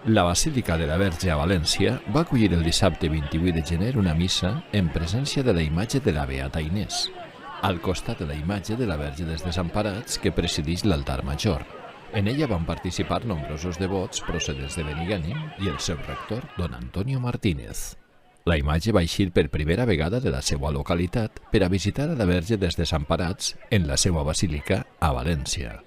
La Basílica de la Verge a València va acollir el dissabte 28 de gener una missa en presència de la imatge de la Beata Inés, al costat de la imatge de la Verge dels Desemparats que presideix l'altar major. En ella van participar nombrosos devots procedents de Benigànim i el seu rector, don Antonio Martínez. La imatge va eixir per primera vegada de la seva localitat per a visitar a la Verge dels Desemparats en la seva basílica a València.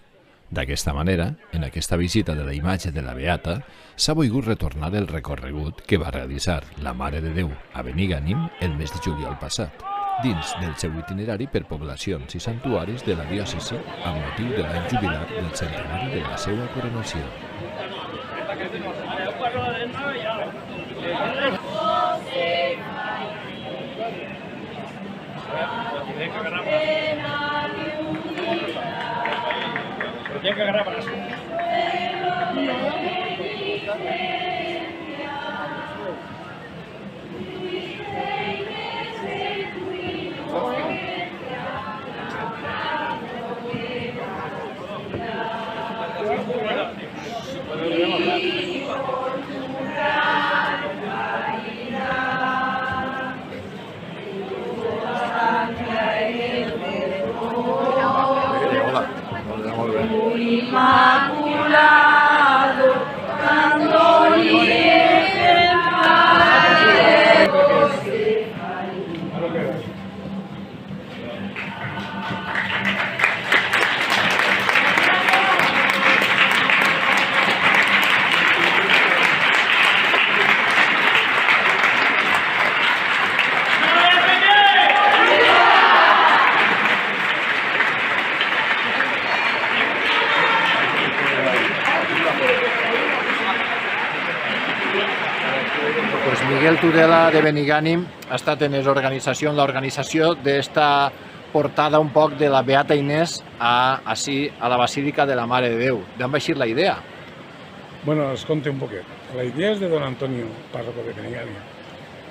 D'aquesta manera, en aquesta visita de la imatge de la Beata, s'ha volgut retornar el recorregut que va realitzar la Mare de Déu a Benigànim el mes de juliol passat, dins del seu itinerari per poblacions i santuaris de la diòcesi amb motiu de l'any jubilar del centenari de la seva coronació. Tiene que agarrar para eso. Inmaculado, Miguel Tudela de Benigànim ha estat en l'organització d'esta portada un poc de la Beata Inés a la Basílica de la Mare de Déu. D'on va eixir la idea? Bueno, els conto un poquet. La idea és de don Antonio, párroco de Benigànim,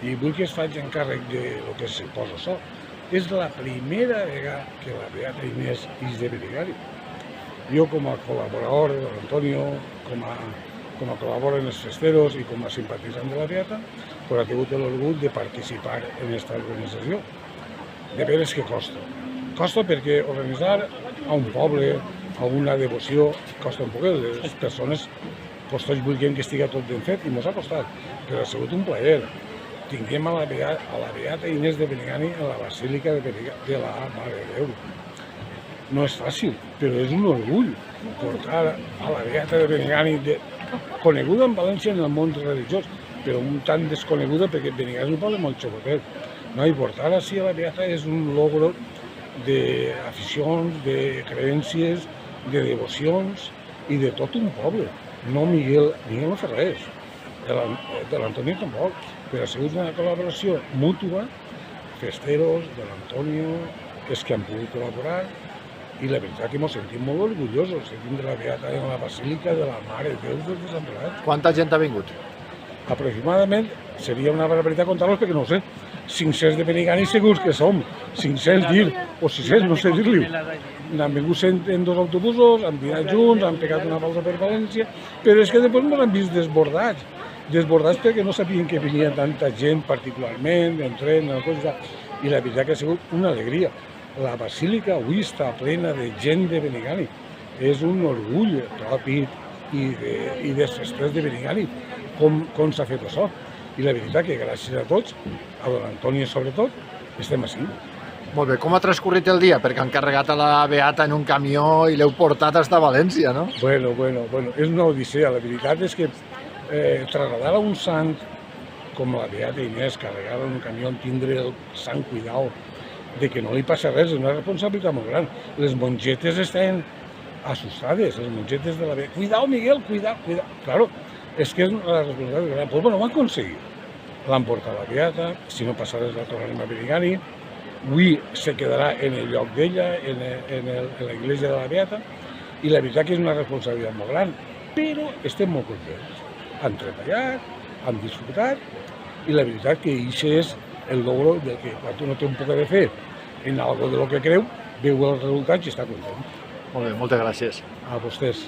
i vull que es faci encàrrec de lo que se posa això. És la primera vegada que la Beata Inés és de Benigànim. Jo, com a col·laborador de don Antonio, com a col·laborador en els festeros i com a simpatitzant de la Beata, pues ha tingut l'orgull de participar en aquesta organització. De veres que costa. Costa perquè organitzar a un poble, a una devoció, costa un poquet. Les persones tots volien que estigui tot ben fet i ens ha costat, però ha sigut un plaer. Tinguem a la Beata Inés de Benigànim a la Basílica de la Mare de Déu. No és fàcil, però és un orgull portar a la Beata de Benigànim, coneguda en València en el món religiós, però un tant desconeguda perquè Benigànim és un poble molt xocotet. I portar així a la Beata és un logro d'aficions, de creències, de devocions i de tot un poble. No Miguel no fa res, de l'Antonio tampoc, però ha sigut una col·laboració mútua, festeros, de l'Antonio, és que han pogut col·laborar, i la veritat que ens sentim molt orgullosos de tindre la Beata en la Basílica de la Mare de Déu dels Desemparats. Quanta gent ha vingut? Aproximadament, seria una barbaritat comptar-los perquè no ho sé, 500 de Benigànim segurs que som, 500 dir, o 600, no sé dir-li. Han vingut en 2 autobusos, han dinat junts, han pegat una volta per València, però és que després ens han vist desbordats perquè no sabien que venia tanta gent particularment, en tren, en coses, i la veritat que ha sigut una alegria. La basílica avui està plena de gent de Benigànim. És un orgull propi i dels festers de Benigànim, com s'ha fet això. I la veritat que gràcies a tots, a don Antonio sobretot, estem així. Molt bé, com ha transcorrit el dia? Perquè han carregat a la Beata en un camió i l'heu portat fins a València, no? Bueno, és una odissea. La veritat és que trasladar a un sant com la Beata Inés, carregar en un camió, tindre el sant cuidado de que no li passa res, és una responsabilitat molt gran. Les mongetes estan assustades, les mongetes de la Beata. Cuidao, Miguel, cuidao. Claro, és que és una responsabilitat gran. Pues bueno, ho han aconseguit. L'han portat a la Beata, si no passa res la tornarem a Benigànim. Avui se quedarà en el lloc d'ella, en la iglesia de la Beata, i la veritat que és una responsabilitat molt gran, però estem molt contents. Han treballat, han disfrutat, i la veritat que això és el logro del que quan uno té un poc de fe en algo de lo que creu, veu els resultats i està content. Molt bé, moltes gràcies. A vostès.